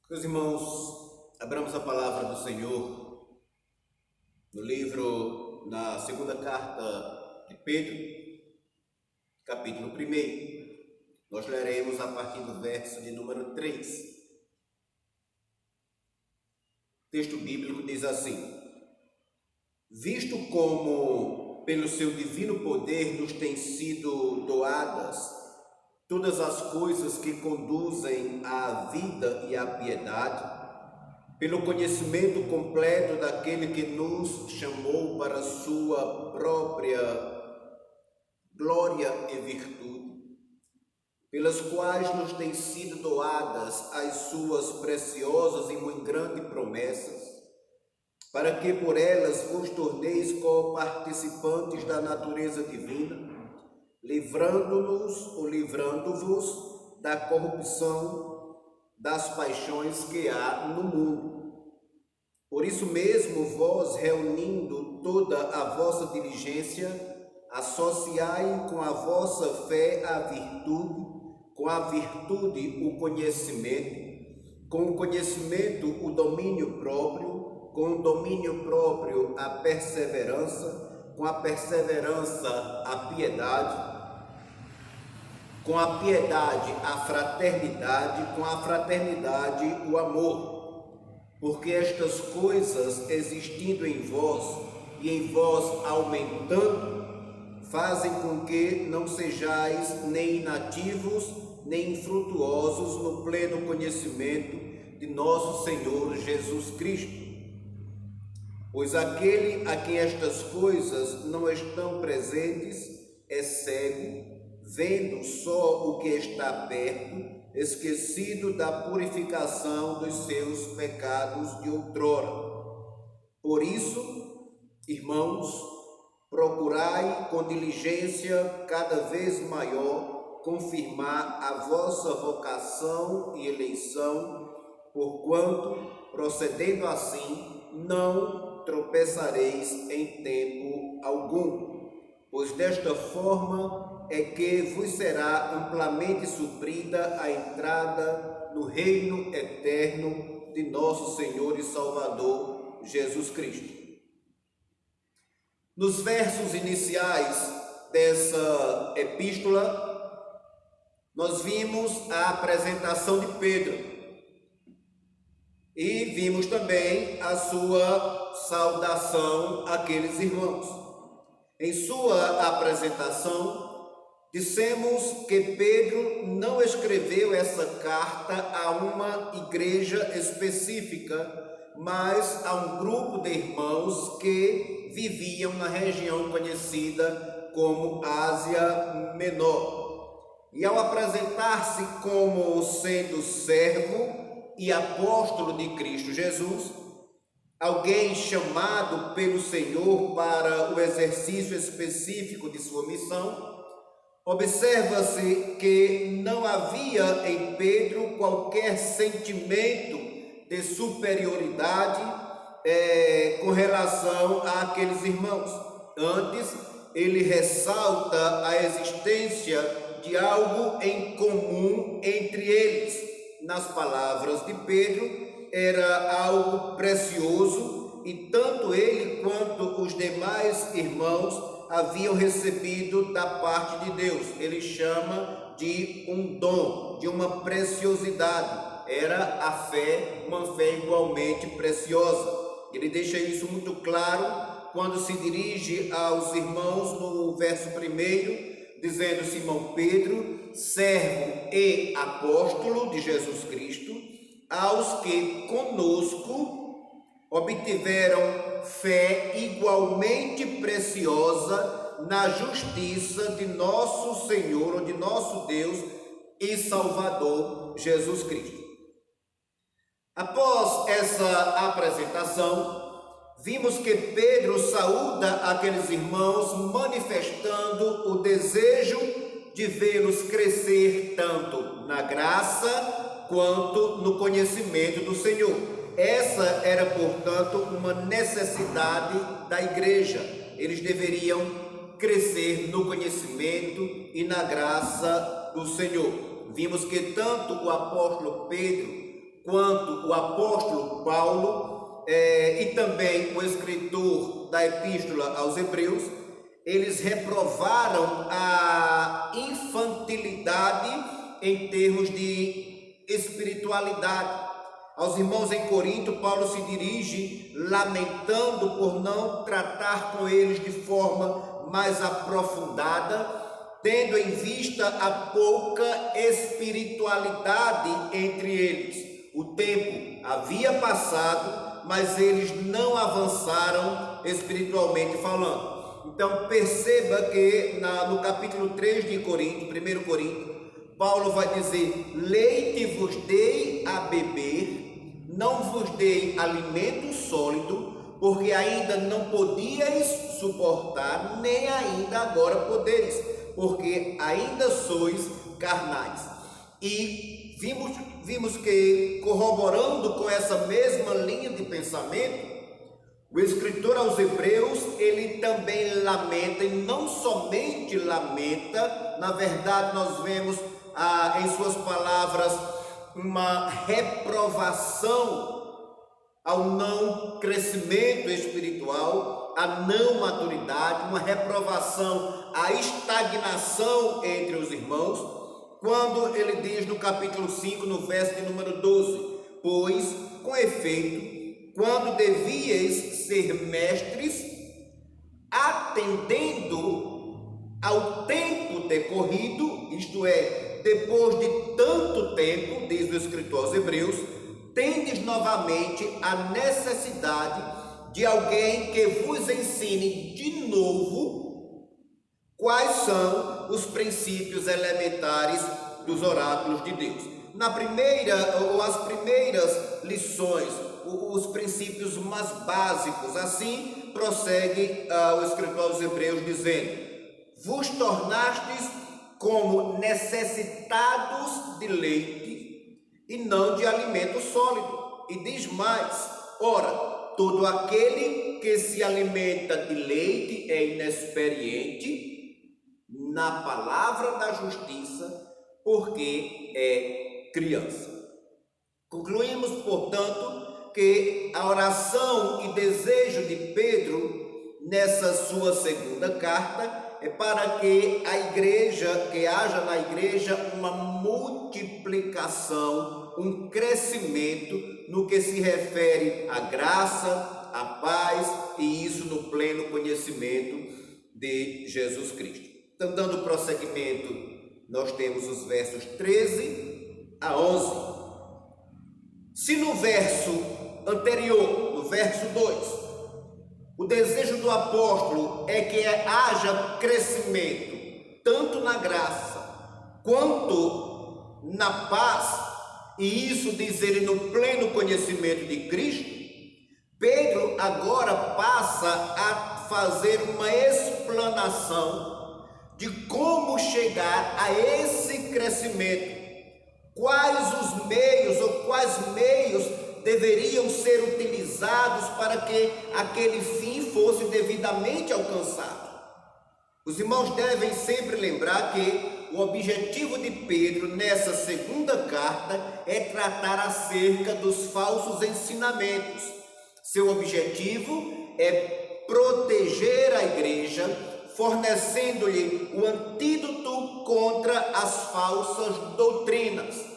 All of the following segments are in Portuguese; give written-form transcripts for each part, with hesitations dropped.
Meus irmãos, abramos a palavra do Senhor no livro, na segunda carta de Pedro, capítulo 1. Nós leremos a partir do verso de número 3. O texto bíblico diz assim: visto como pelo seu divino poder nos têm sido doadas todas as coisas que conduzem à vida e à piedade, pelo conhecimento completo daquele que nos chamou para a sua própria glória e virtude, pelas quais nos têm sido doadas as suas preciosas e muito grandes promessas, para que por elas vos torneis co-participantes da natureza divina, livrando-vos da corrupção das paixões que há no mundo. Por isso mesmo, vós, reunindo toda a vossa diligência, associai com a vossa fé a virtude, com a virtude o conhecimento, com o conhecimento o domínio próprio, com o domínio próprio a perseverança, com a perseverança a piedade, com a piedade a fraternidade, com a fraternidade o amor. Porque estas coisas existindo em vós e em vós aumentando, fazem com que não sejais nem inativos, nem infrutuosos no pleno conhecimento de nosso Senhor Jesus Cristo. Pois aquele a quem estas coisas não estão presentes é cego, vendo só o que está perto, esquecido da purificação dos seus pecados de outrora. Por isso, irmãos, procurai com diligência cada vez maior confirmar a vossa vocação e eleição, porquanto, procedendo assim, não tropeçareis em tempo algum, pois desta forma é que vos será amplamente suprida a entrada no reino eterno de nosso Senhor e Salvador Jesus Cristo. Nos versos iniciais dessa epístola, nós vimos a apresentação de Pedro e vimos também a sua saudação àqueles irmãos. Em sua apresentação, dissemos que Pedro não escreveu essa carta a uma igreja específica, mas a um grupo de irmãos que viviam na região conhecida como Ásia Menor. E ao apresentar-se como sendo servo e apóstolo de Cristo Jesus, alguém chamado pelo Senhor para o exercício específico de sua missão, observa-se que não havia em Pedro qualquer sentimento de superioridade com relação àqueles irmãos. Antes, ele ressalta a existência de algo em comum entre eles. Nas palavras de Pedro, era algo precioso e tanto ele quanto os demais irmãos haviam recebido da parte de Deus. Ele chama de um dom, de uma preciosidade. Era a fé, uma fé igualmente preciosa. Ele deixa isso muito claro quando se dirige aos irmãos no verso 1, dizendo: Simão Pedro, servo e apóstolo de Jesus Cristo, aos que conosco obtiveram fé igualmente preciosa na justiça de nosso Senhor, ou de nosso Deus e Salvador Jesus Cristo. Após essa apresentação, vimos que Pedro saúda aqueles irmãos manifestando o desejo de vê-los crescer tanto na graça quanto no conhecimento do Senhor. Essa era, portanto, uma necessidade da igreja. Eles deveriam crescer no conhecimento e na graça do Senhor. Vimos que tanto o apóstolo Pedro quanto o apóstolo Paulo e também o escritor da Epístola aos Hebreus, eles reprovaram a infantilidade em termos de espiritualidade. Aos irmãos em Corinto, Paulo se dirige lamentando por não tratar com eles de forma mais aprofundada, tendo em vista a pouca espiritualidade entre eles. O tempo havia passado, mas eles não avançaram espiritualmente falando. Então perceba que no capítulo 3 de Corinto, 1 Corinto, Paulo vai dizer: leite vos dei a beber, não vos dei alimento sólido, porque ainda não podíeis suportar, nem ainda agora podeis, porque ainda sois carnais. E vimos que, corroborando com essa mesma linha de pensamento, o escritor aos Hebreus, ele também lamenta, e não somente lamenta, na verdade nós vemos em suas palavras uma reprovação ao não crescimento espiritual, à não maturidade, uma reprovação à estagnação entre os irmãos, quando ele diz no capítulo 5, no verso de número 12: pois, com efeito, quando devíeis ser mestres, atendendo ao tempo decorrido, isto é, depois de tanto tempo, diz o escritor aos Hebreus, tendes novamente a necessidade de alguém que vos ensine de novo quais são os princípios elementares dos oráculos de Deus. As primeiras lições, os princípios mais básicos. Assim prossegue o escritor aos Hebreus dizendo: vos tornastes como necessitados de leite e não de alimento sólido. E diz mais: ora, todo aquele que se alimenta de leite é inexperiente na palavra da justiça, porque é criança. Concluímos, portanto, que a oração e desejo de Pedro nessa sua segunda carta é para que haja na igreja uma multiplicação, um crescimento no que se refere à graça, à paz, e isso no pleno conhecimento de Jesus Cristo. Então, dando prosseguimento, nós temos os versos 13 a 11. Se no verso anterior, no verso 2, o desejo do apóstolo é que haja crescimento, tanto na graça quanto na paz, e isso diz ele no pleno conhecimento de Cristo, Pedro agora passa a fazer uma explanação de como chegar a esse crescimento. Quais os meios ou quais meios deveriam ser utilizados para que aquele fim fosse devidamente alcançado. Os irmãos devem sempre lembrar que o objetivo de Pedro nessa segunda carta é tratar acerca dos falsos ensinamentos. Seu objetivo é proteger a igreja, fornecendo-lhe o antídoto contra as falsas doutrinas.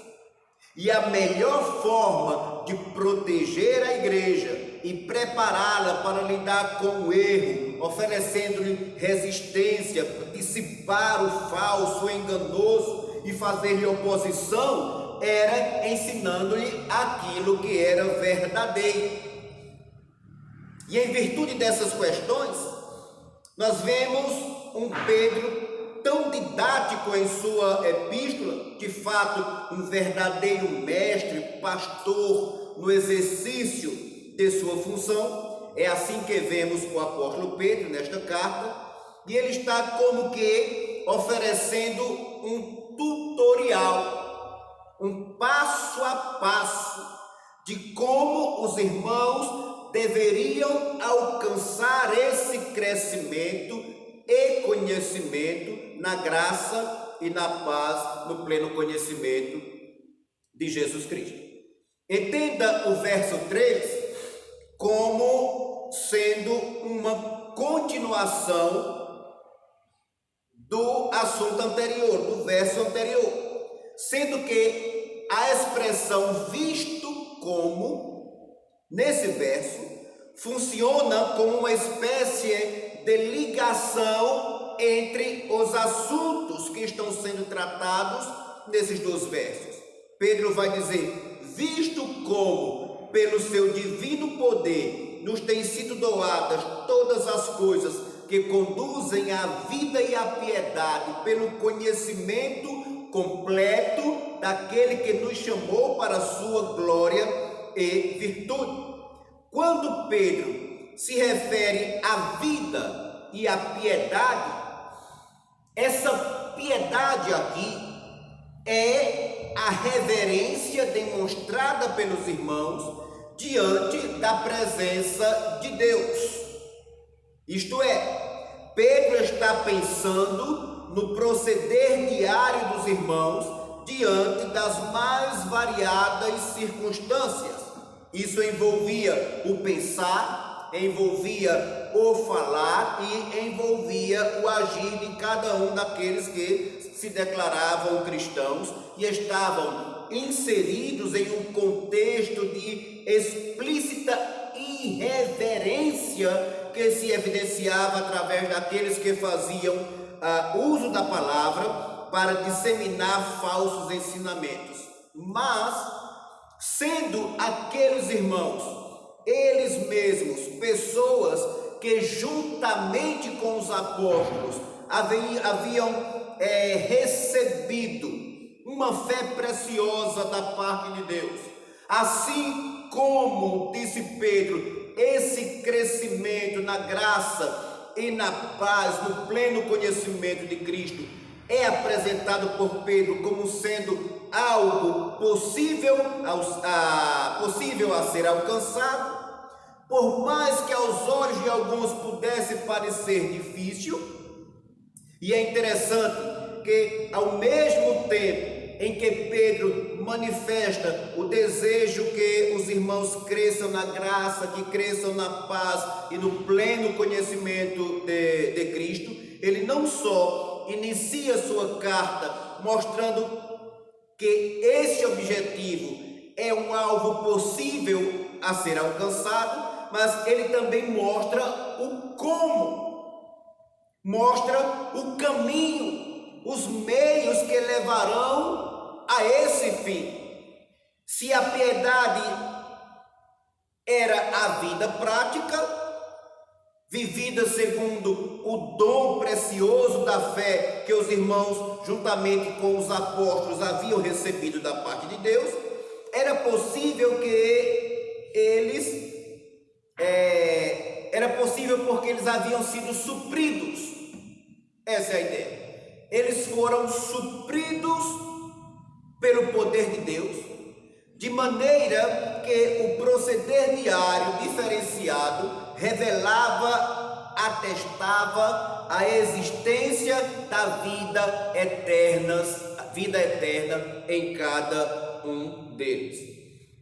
E a melhor forma de proteger a igreja e prepará-la para lidar com o erro, oferecendo-lhe resistência, dissipar o falso, o enganoso e fazer-lhe oposição, era ensinando-lhe aquilo que era verdadeiro. E em virtude dessas questões, nós vemos um Pedro tão didático em sua epístola, de fato um verdadeiro mestre, pastor no exercício de sua função. É assim que vemos o apóstolo Pedro nesta carta, e ele está como que oferecendo um tutorial, um passo a passo de como os irmãos deveriam alcançar esse crescimento e conhecimento na graça e na paz, no pleno conhecimento de Jesus Cristo. Entenda o verso 3 como sendo uma continuação do assunto anterior, do verso anterior, sendo que a expressão visto como, nesse verso, funciona como uma espécie de ligação entre os assuntos que estão sendo tratados nesses dois versos. Pedro vai dizer: visto como pelo seu divino poder nos têm sido doadas todas as coisas que conduzem à vida e à piedade, pelo conhecimento completo daquele que nos chamou para a sua glória e virtude. Quando Pedro se refere à vida e à piedade, essa piedade aqui é a reverência demonstrada pelos irmãos diante da presença de Deus. Isto é, Pedro está pensando no proceder diário dos irmãos diante das mais variadas circunstâncias. Isso envolvia o pensar, envolvia o falar e envolvia o agir de cada um daqueles que se declaravam cristãos e estavam inseridos em um contexto de explícita irreverência que se evidenciava através daqueles que faziam uso da palavra para disseminar falsos ensinamentos. Mas, sendo aqueles irmãos, eles mesmos, pessoas que juntamente com os apóstolos haviam recebido uma fé preciosa da parte de Deus, assim como, disse Pedro, esse crescimento na graça e na paz, no pleno conhecimento de Cristo, é apresentado por Pedro como sendo algo possível a ser alcançado, por mais que aos olhos de alguns pudesse parecer difícil. E é interessante que, ao mesmo tempo em que Pedro manifesta o desejo que os irmãos cresçam na graça, que cresçam na paz e no pleno conhecimento de Cristo, ele não só inicia sua carta mostrando que esse objetivo é um alvo possível a ser alcançado, mas ele também mostra o como, mostra o caminho, os meios que levarão a esse fim. Se a piedade era a vida prática, vivida segundo o dom precioso da fé que os irmãos, juntamente com os apóstolos, haviam recebido da parte de Deus, era possível que eles, era possível porque eles haviam sido supridos. Essa é a ideia. Eles foram supridos pelo poder de Deus, de maneira que o proceder diário diferenciado revelava, atestava a existência da vida eterna em cada um deles.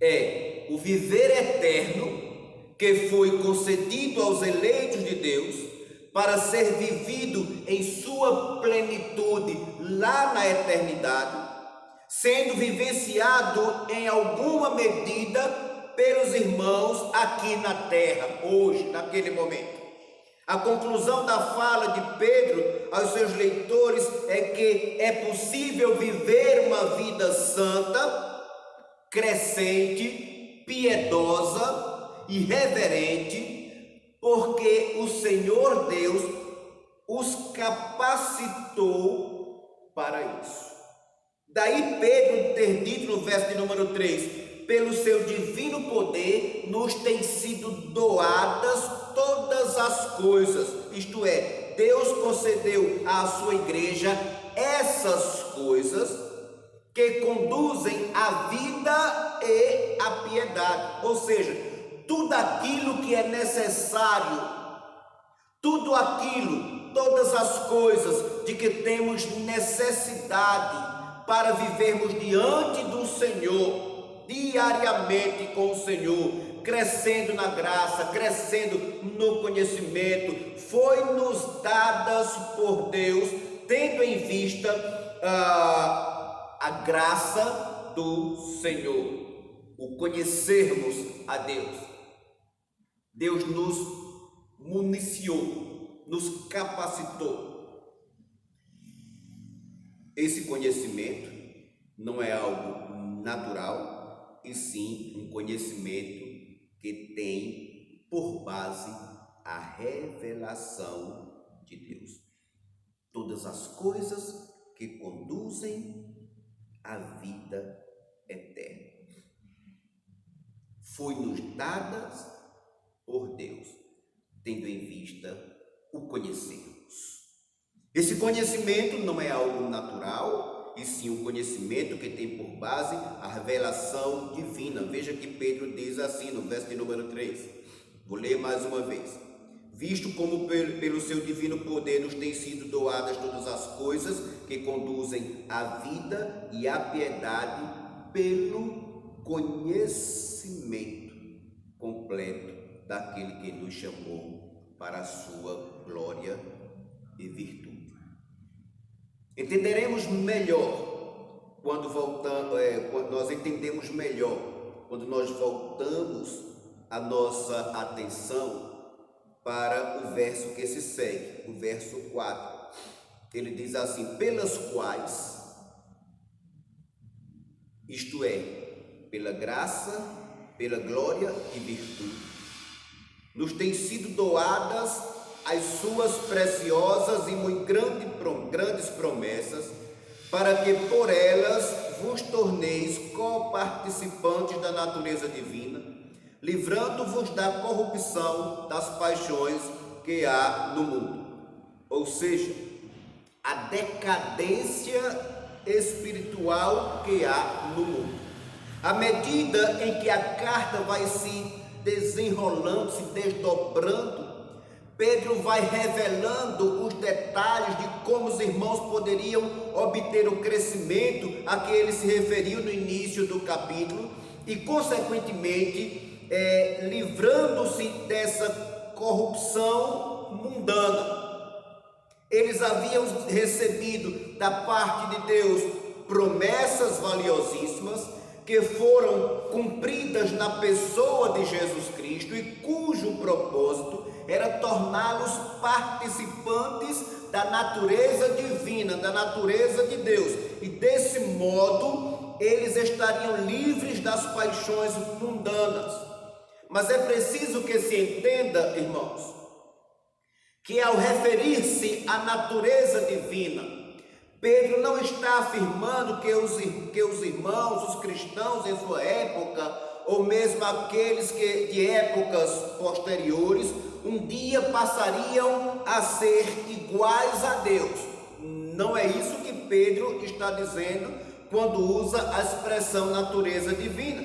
É o viver eterno que foi concedido aos eleitos de Deus para ser vivido em sua plenitude lá na eternidade, sendo vivenciado em alguma medida pelos irmãos aqui na terra, hoje, naquele momento. A conclusão da fala de Pedro aos seus leitores é que é possível viver uma vida santa, crescente, piedosa e reverente, porque o Senhor Deus os capacitou para isso. Daí Pedro ter dito no verso de número 3, pelo seu divino poder nos têm sido doadas todas as coisas, isto é, Deus concedeu à sua igreja essas coisas que conduzem à vida e à piedade, ou seja, tudo aquilo que é necessário, tudo aquilo, todas as coisas de que temos necessidade para vivermos diante do Senhor, diariamente com o Senhor, crescendo na graça, crescendo no conhecimento, foi-nos dadas por Deus, tendo em vista a graça do Senhor, o conhecermos a Deus. Deus nos municiou, nos capacitou. Esse conhecimento não é algo natural, e sim um conhecimento que tem por base a revelação de Deus. Todas as coisas que conduzem à vida eterna foi-nos dadas por Deus, tendo em vista o conhecermos. Esse conhecimento não é algo natural, e sim um conhecimento que tem por base a revelação divina. Veja que Pedro diz assim no verso de número 3. Vou ler mais uma vez. Visto como pelo seu divino poder nos têm sido doadas todas as coisas que conduzem à vida e à piedade, pelo conhecimento completo daquele que nos chamou para a sua glória e virtude. Entenderemos melhor quando nós entendemos melhor quando nós voltamos a nossa atenção para o verso que se segue, o verso 4. Ele diz assim: pelas quais, isto é, pela graça, pela glória e virtude, nos têm sido doadas as suas preciosas e muito grandes promessas, para que por elas vos torneis coparticipantes da natureza divina, livrando-vos da corrupção das paixões que há no mundo. Ou seja, a decadência espiritual que há no mundo. À medida em que a carta vai se desenrolando, se desdobrando, Pedro vai revelando os detalhes de como os irmãos poderiam obter o crescimento a que ele se referiu no início do capítulo e, consequentemente, livrando-se dessa corrupção mundana. Eles haviam recebido da parte de Deus promessas valiosíssimas que foram cumpridas na pessoa de Jesus Cristo e cujo propósito era torná-los participantes da natureza divina, da natureza de Deus. E desse modo, eles estariam livres das paixões mundanas. Mas é preciso que se entenda, irmãos, que ao referir-se à natureza divina, Pedro não está afirmando que os irmãos, os cristãos em sua época, ou mesmo aqueles que de épocas posteriores, um dia passariam a ser iguais a Deus. Não é isso que Pedro está dizendo quando usa a expressão natureza divina.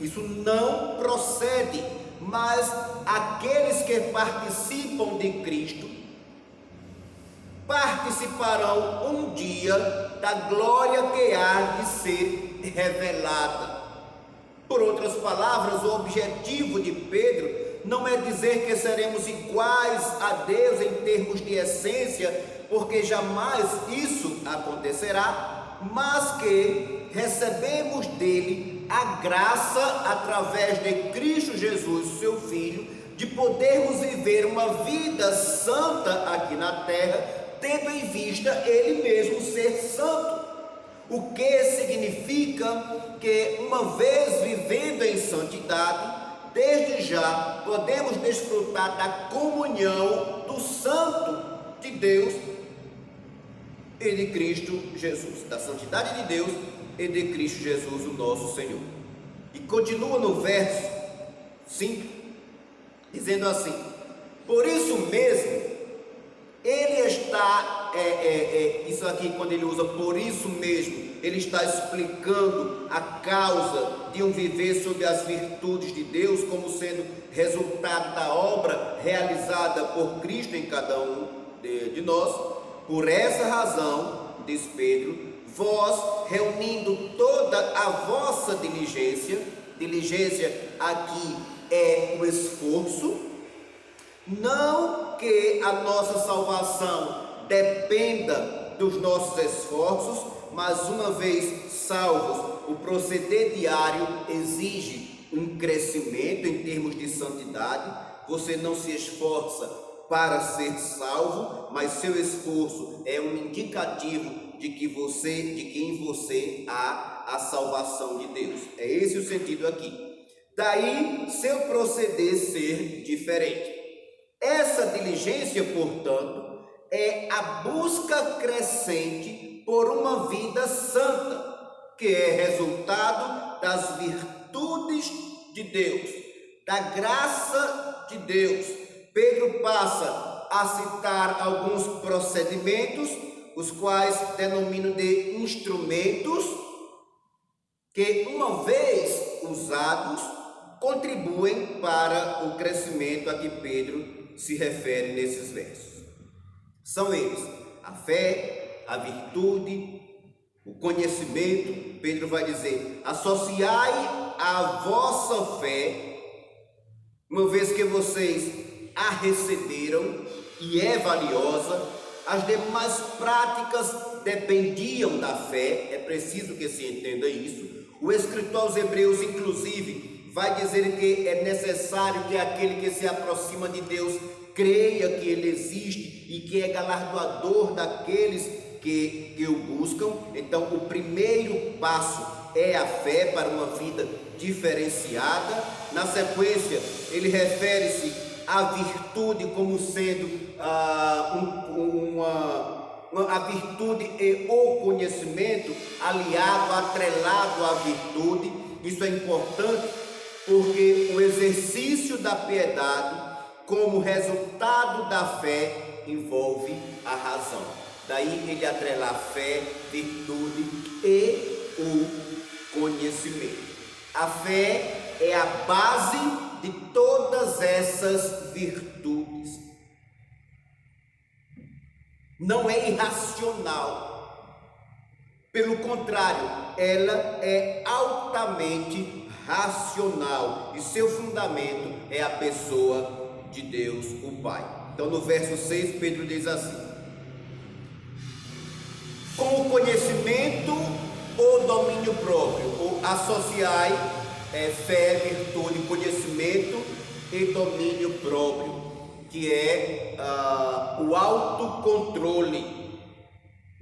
Isso não procede, mas aqueles que participam de Cristo participarão um dia da glória que há de ser revelada. Por outras palavras, o objetivo de Pedro não é dizer que seremos iguais a Deus em termos de essência, porque jamais isso acontecerá, mas que recebemos dele a graça através de Cristo Jesus, seu Filho, de podermos viver uma vida santa aqui na terra, tendo em vista ele mesmo ser santo. O que significa que, uma vez vivendo em santidade, desde já podemos desfrutar da comunhão do Santo de Deus e de Cristo Jesus, da santidade de Deus e de Cristo Jesus, o nosso Senhor. E continua no verso 5, dizendo assim: por isso mesmo, ele está, isso aqui quando ele usa por isso mesmo, ele está explicando a causa de um viver sob as virtudes de Deus como sendo resultado da obra realizada por Cristo em cada um de nós. Por essa razão, diz Pedro, vós reunindo toda a vossa diligência aqui é o esforço, não que a nossa salvação dependa dos nossos esforços, mas uma vez salvos, o proceder diário exige um crescimento em termos de santidade. Você não se esforça para ser salvo, mas seu esforço é um indicativo de que em você há a salvação de Deus. É esse o sentido aqui. Daí seu proceder ser diferente. Essa diligência, portanto, é a busca crescente por uma vida santa, que é resultado das virtudes de Deus, da graça de Deus. Pedro passa a citar alguns procedimentos, os quais denominam de instrumentos, que, uma vez usados, contribuem para o crescimento a que Pedro se refere nesses versos. São eles a fé, a virtude, o conhecimento. Pedro vai dizer: associai a vossa fé, uma vez que vocês a receberam e é valiosa. As demais práticas dependiam da fé, é preciso que se entenda isso. O escritor aos Hebreus, inclusive, vai dizer que é necessário que aquele que se aproxima de Deus creia que Ele existe e que é galardoador daqueles que o buscam. Então, o primeiro passo é a fé para uma vida diferenciada. Na sequência, ele refere-se à virtude como sendo a virtude e o conhecimento aliado, atrelado à virtude. Isso é importante porque o exercício da piedade como resultado da fé envolve a razão. Daí ele atrela a fé, virtude e o conhecimento. A fé é a base de todas essas virtudes. Não é irracional. Pelo contrário, ela é altamente racional. E seu fundamento é a pessoa de Deus, o Pai. Então, no verso 6, Pedro diz assim: com o conhecimento ou domínio próprio, ou associai fé, virtude, conhecimento e domínio próprio, que é o autocontrole.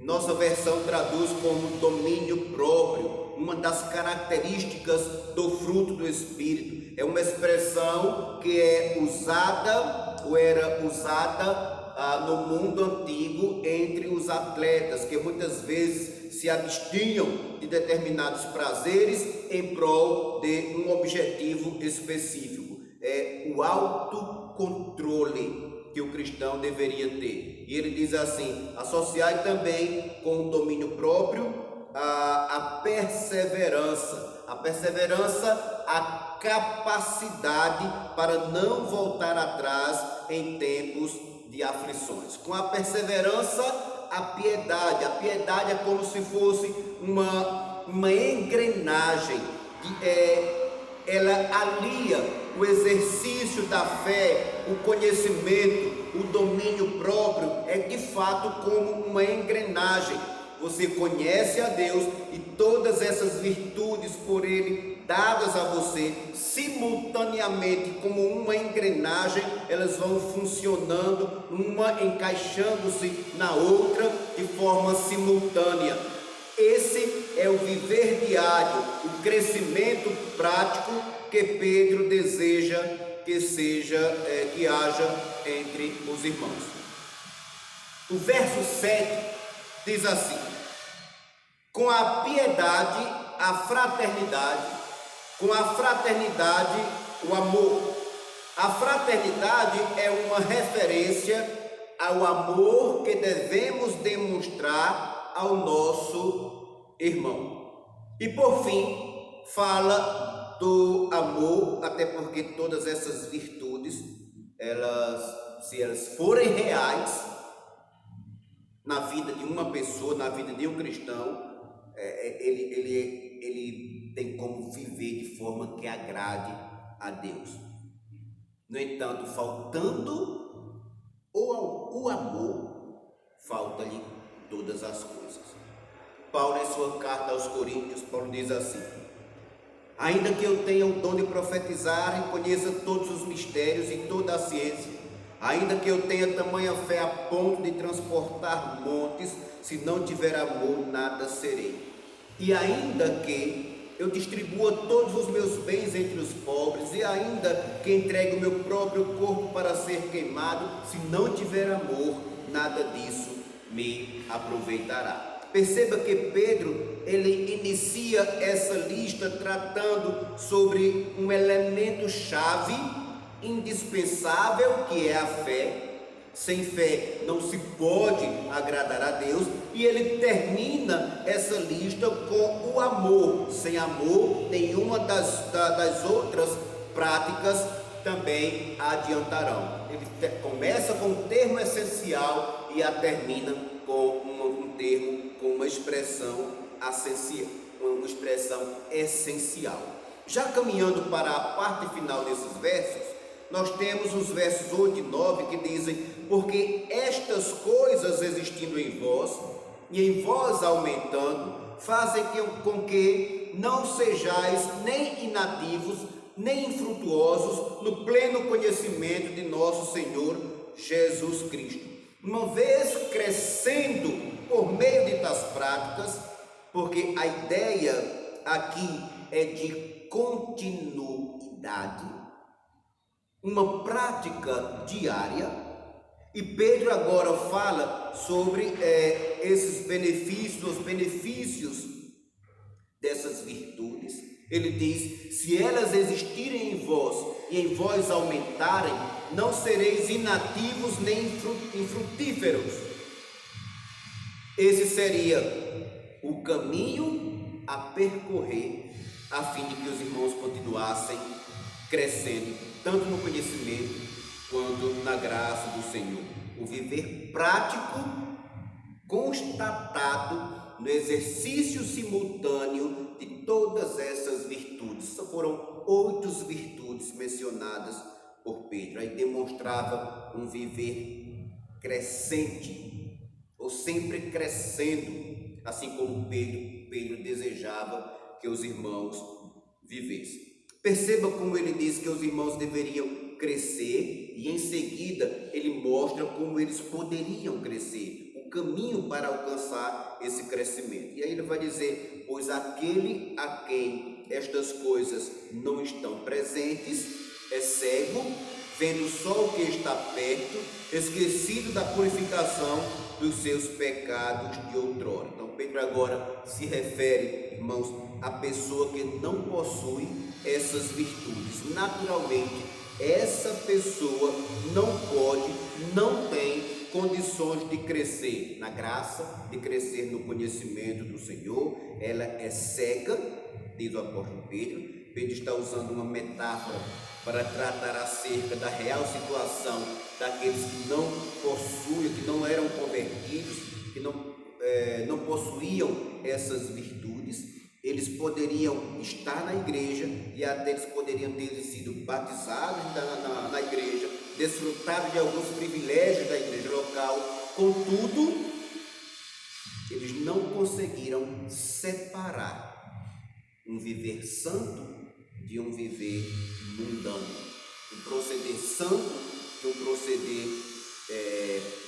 Nossa versão traduz como domínio próprio, uma das características do fruto do Espírito. É uma expressão que é usada ou era usada no mundo antigo entre os atletas, que muitas vezes se abstinham de determinados prazeres em prol de um objetivo específico. É o autocontrole que o cristão deveria ter. E ele diz assim: associai também com o domínio próprio a perseverança. A perseverança, a capacidade para não voltar atrás em tempos de aflições. Com a perseverança, a piedade. A piedade é como se fosse uma engrenagem. Ela alia o exercício da fé, o conhecimento, o domínio próprio. É de fato como uma engrenagem. Você conhece a Deus e todas essas virtudes por Ele dadas a você, simultaneamente como uma engrenagem, elas vão funcionando, uma encaixando-se na outra de forma simultânea. Esse é o viver diário, o crescimento prático que Pedro deseja que haja entre os irmãos. O verso 7 diz assim: com a piedade, a fraternidade, com a fraternidade, o amor. A fraternidade é uma referência ao amor que devemos demonstrar ao nosso irmão. E por fim, fala do amor, até porque todas essas virtudes, se elas forem reais na vida de uma pessoa, na vida de um cristão, ele tem como viver de forma que agrade a Deus. No entanto, faltando o amor, falta-lhe todas as coisas. Paulo, em sua carta aos Coríntios, Paulo diz assim: ainda que eu tenha o dom de profetizar e conheça todos os mistérios e toda a ciência, ainda que eu tenha tamanha fé a ponto de transportar montes, se não tiver amor, nada serei. E ainda que eu distribua todos os meus bens entre os pobres, e ainda que entregue o meu próprio corpo para ser queimado, se não tiver amor, nada disso me aproveitará. Perceba que Pedro, ele inicia essa lista tratando sobre um elemento chave, indispensável, que é a fé. Sem fé não se pode agradar a Deus, e ele termina essa lista com o amor. Sem amor, nenhuma das outras práticas também adiantarão. Ele começa com um termo essencial e a termina com um termo, com uma expressão essencial. Já caminhando para a parte final desses versos, nós temos os versos 8 e 9 que dizem: porque estas coisas existindo em vós, e em vós aumentando, fazem com que não sejais nem inativos, nem infrutuosos no pleno conhecimento de nosso Senhor Jesus Cristo. Uma vez crescendo por meio de tais práticas, porque a ideia aqui é de continuidade, uma prática diária. E Pedro agora fala sobre esses benefícios, os benefícios dessas virtudes. Ele diz: se elas existirem em vós e em vós aumentarem, não sereis inativos nem infrutíferos. Esse seria o caminho a percorrer, a fim de que os irmãos continuassem crescendo, tanto no conhecimento quanto na graça do Senhor. O viver prático, constatado no exercício simultâneo de todas essas virtudes. Foram 8 virtudes mencionadas por Pedro. Aí demonstrava um viver crescente, ou sempre crescendo, assim como Pedro desejava que os irmãos vivessem. Perceba como ele diz que os irmãos deveriam crescer, e em seguida ele mostra como eles poderiam crescer, o caminho para alcançar esse crescimento. E aí ele vai dizer: pois aquele a quem estas coisas não estão presentes é cego, vendo só o que está perto, esquecido da purificação dos seus pecados de outrora. Então Pedro agora se refere, irmãos, à pessoa que não possui essas virtudes. Naturalmente, essa pessoa não tem condições de crescer na graça, de crescer no conhecimento do Senhor. Ela é cega, diz o apóstolo Pedro. Pedro está usando uma metáfora para tratar acerca da real situação daqueles que não possuem, que não eram convertidos, que não possuíam essas virtudes. Eles poderiam estar na igreja e até eles poderiam ter sido batizados na igreja, desfrutaram de alguns privilégios da igreja local. Contudo, eles não conseguiram separar um viver santo de um viver mundano, um proceder santo de um proceder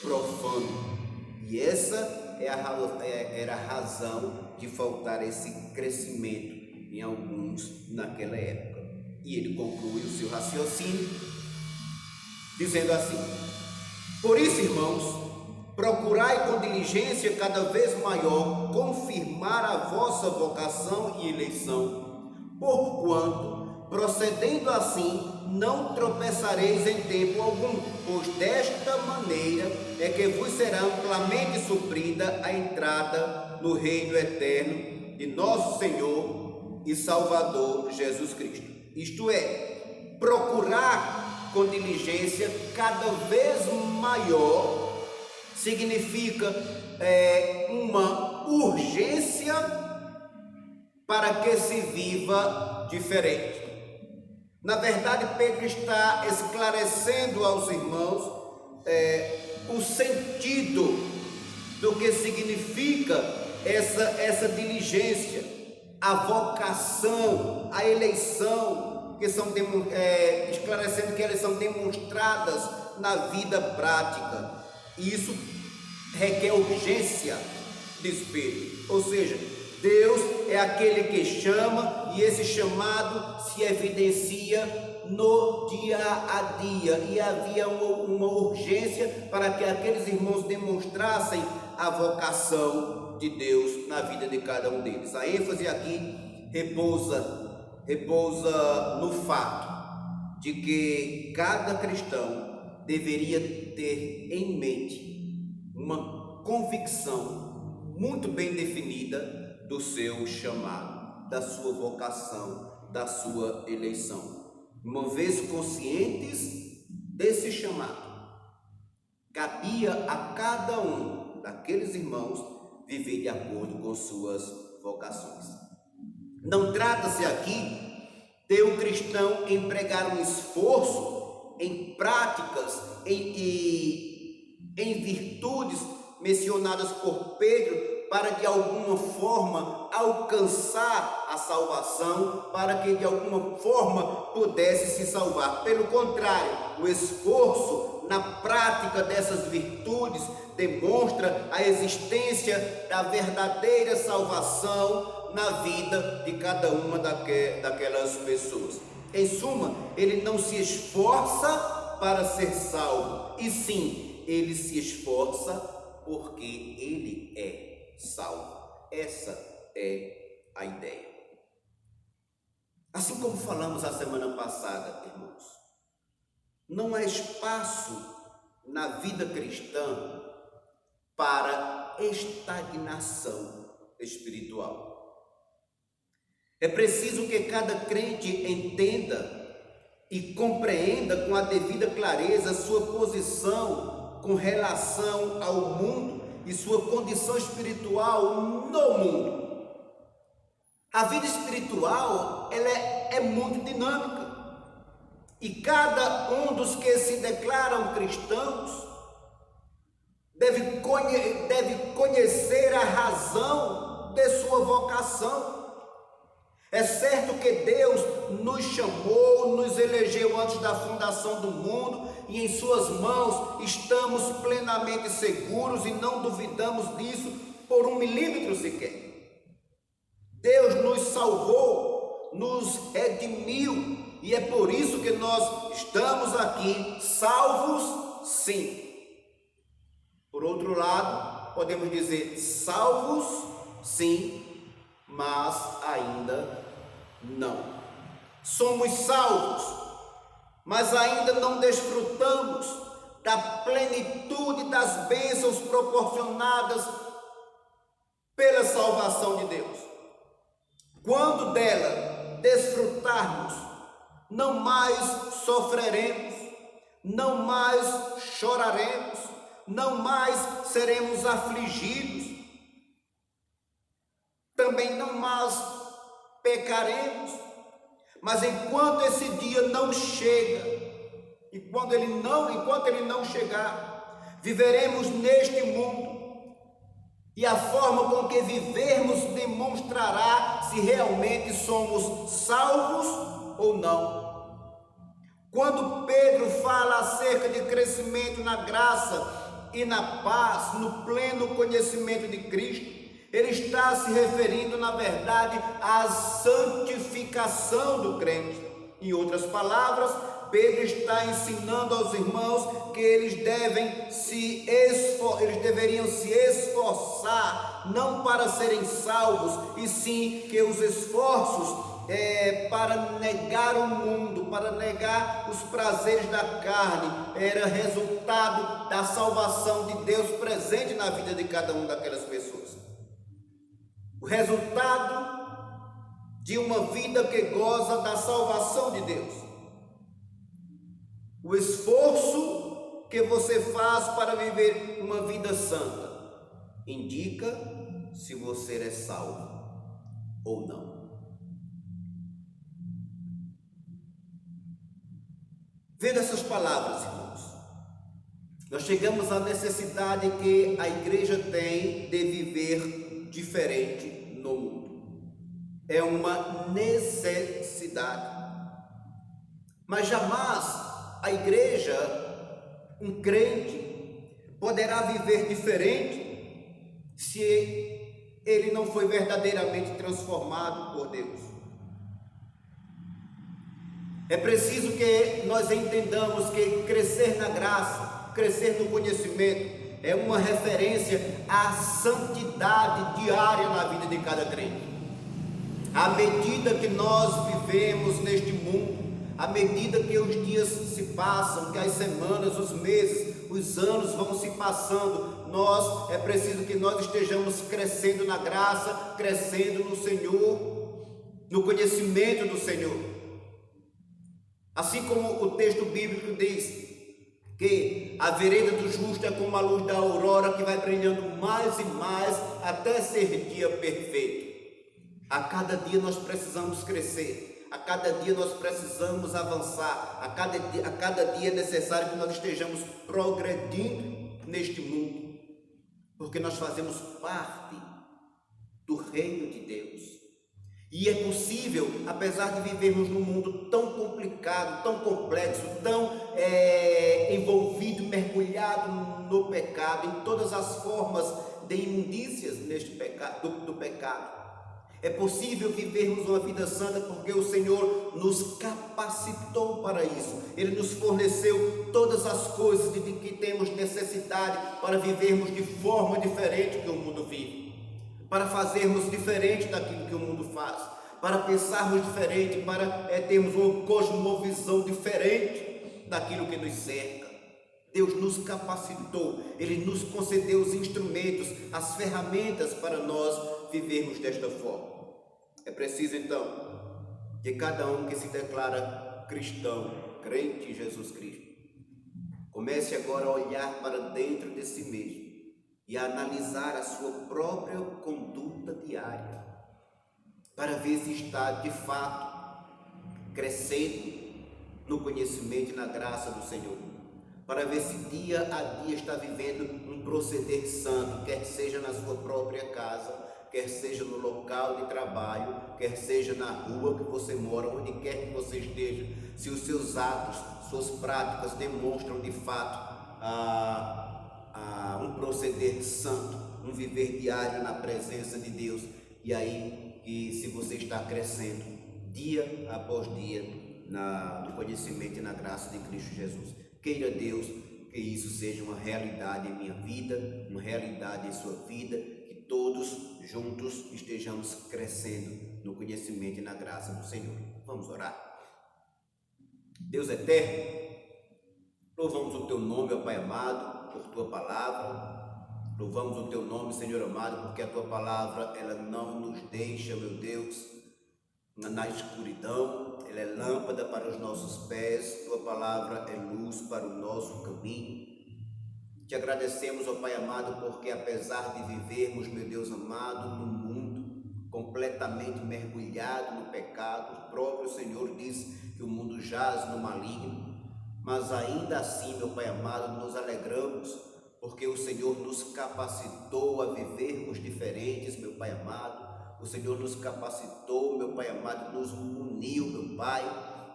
profano. E essa era a razão de faltar esse crescimento em alguns naquela época. E ele conclui o seu raciocínio dizendo assim: por isso, irmãos, procurai com diligência cada vez maior confirmar a vossa vocação e eleição, porquanto, procedendo assim, não tropeçareis em tempo algum, pois desta maneira é que vos será amplamente suprida a entrada no reino eterno de nosso Senhor e Salvador Jesus Cristo. Isto é, procurar com diligência cada vez maior significa uma urgência para que se viva diferente. Na verdade, Pedro está esclarecendo aos irmãos o sentido do que significa essa diligência, a vocação, a eleição, que são esclarecendo que elas são demonstradas na vida prática. E isso requer urgência, diz Pedro. Ou seja, Deus é aquele que chama, e esse chamado se evidencia no dia a dia, e havia uma urgência para que aqueles irmãos demonstrassem a vocação de Deus na vida de cada um deles. A ênfase aqui repousa no fato de que cada cristão deveria ter em mente uma convicção muito bem definida do seu chamado, da sua vocação, da sua eleição. Uma vez conscientes desse chamado, cabia a cada um daqueles irmãos viver de acordo com suas vocações. Não trata-se aqui de um cristão empregar um esforço em práticas, em virtudes mencionadas por Pedro, para de alguma forma alcançar a salvação, para que de alguma forma pudesse se salvar. Pelo contrário, o esforço na prática dessas virtudes demonstra a existência da verdadeira salvação na vida de cada uma daquelas pessoas. Em suma, ele não se esforça para ser salvo, e sim, ele se esforça porque ele é salvo. Essa é a ideia. Assim como falamos a semana passada, irmãos, não há espaço na vida cristã para estagnação espiritual. É preciso que cada crente entenda e compreenda com a devida clareza sua posição com relação ao mundo e sua condição espiritual no mundo. A vida espiritual, ela é muito dinâmica, e cada um dos que se declaram cristãos deve conhecer a razão de sua vocação. É certo que Deus nos chamou, nos elegeu antes da fundação do mundo, e em suas mãos estamos plenamente seguros e não duvidamos disso por 1 milímetro sequer. Deus nos salvou, nos redimiu, e é por isso que nós estamos aqui, salvos sim. Por outro lado, podemos dizer salvos sim, mas ainda não. Somos salvos, mas ainda não desfrutamos da plenitude das bênçãos proporcionadas pela salvação de Deus. Quando dela desfrutarmos, não mais sofreremos, não mais choraremos, não mais seremos afligidos, também não mais pecaremos. Mas enquanto esse dia não chega, enquanto ele não chegar, viveremos neste mundo, e a forma com que vivermos demonstrará se realmente somos salvos ou não. Quando Pedro fala acerca de crescimento na graça e na paz, no pleno conhecimento de Cristo, ele está se referindo, na verdade, à santificação do crente. Em outras palavras, Pedro está ensinando aos irmãos que eles deveriam se esforçar, não para serem salvos, e sim que os esforços para negar o mundo, para negar os prazeres da carne, era resultado da salvação de Deus presente na vida de cada uma daquelas pessoas. O resultado de uma vida que goza da salvação de Deus. O esforço que você faz para viver uma vida santa indica se você é salvo ou não. Vendo essas palavras, irmãos, nós chegamos à necessidade que a igreja tem de viver diferente no mundo. É uma necessidade. Mas jamais a igreja, um crente, poderá viver diferente se ele não foi verdadeiramente transformado por Deus. É preciso que nós entendamos que crescer na graça, crescer no conhecimento, é uma referência à santidade diária na vida de cada crente. À medida que nós vivemos neste mundo, à medida que os dias se passam, que as semanas, os meses, os anos vão se passando, é preciso que nós estejamos crescendo na graça, crescendo no Senhor, no conhecimento do Senhor. Assim como o texto bíblico diz que a vereda do justo é como a luz da aurora que vai brilhando mais e mais até ser dia perfeito. A cada dia nós precisamos crescer, a cada dia nós precisamos avançar, a cada dia é necessário que nós estejamos progredindo neste mundo, porque nós fazemos parte do reino de Deus. E é possível, apesar de vivermos num mundo tão complicado, tão complexo, tão envolvido, mergulhado no pecado, em todas as formas de imundícias neste pecado, do pecado, é possível vivermos uma vida santa porque o Senhor nos capacitou para isso. Ele nos forneceu todas as coisas de que temos necessidade para vivermos de forma diferente que o mundo vive, para fazermos diferente daquilo que o mundo faz, para pensarmos diferente, para termos uma cosmovisão diferente daquilo que nos cerca. Deus nos capacitou, Ele nos concedeu os instrumentos, as ferramentas para nós vivermos desta forma. É preciso então que cada um que se declara cristão, crente em Jesus Cristo, comece agora a olhar para dentro de si mesmo e a analisar a sua própria conduta diária, para ver se está de fato crescendo no conhecimento e na graça do Senhor, para ver se dia a dia está vivendo um proceder santo, quer seja na sua própria casa, quer seja no local de trabalho, quer seja na rua que você mora, onde quer que você esteja, se os seus atos, suas práticas demonstram de fato um proceder santo, um viver diário na presença de Deus. E aí, que se você está crescendo dia após dia no conhecimento e na graça de Cristo Jesus, queira Deus que isso seja uma realidade em minha vida, uma realidade em sua vida, que todos juntos estejamos crescendo no conhecimento e na graça do Senhor. Vamos orar. Deus eterno, louvamos o teu nome, ó Pai amado, por tua palavra. Louvamos o teu nome, Senhor amado, porque a tua palavra, ela não nos deixa, meu Deus, na escuridão. Ela é lâmpada para os nossos pés, tua palavra é luz para o nosso caminho. Te agradecemos, ó Pai amado, porque apesar de vivermos, meu Deus amado, num mundo completamente mergulhado no pecado, o próprio Senhor diz que o mundo jaz no maligno, mas ainda assim, meu Pai amado, nos alegramos, porque o Senhor nos capacitou a vivermos diferentes, meu Pai amado. O Senhor nos capacitou, meu Pai amado, nos uniu, meu Pai,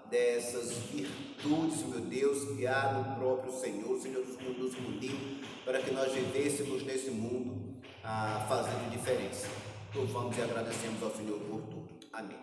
dessas virtudes, meu Deus, que há no próprio Senhor. O Senhor nos uniu para que nós vivêssemos nesse mundo fazendo diferença. Louvamos e agradecemos ao Senhor por tudo. Amém.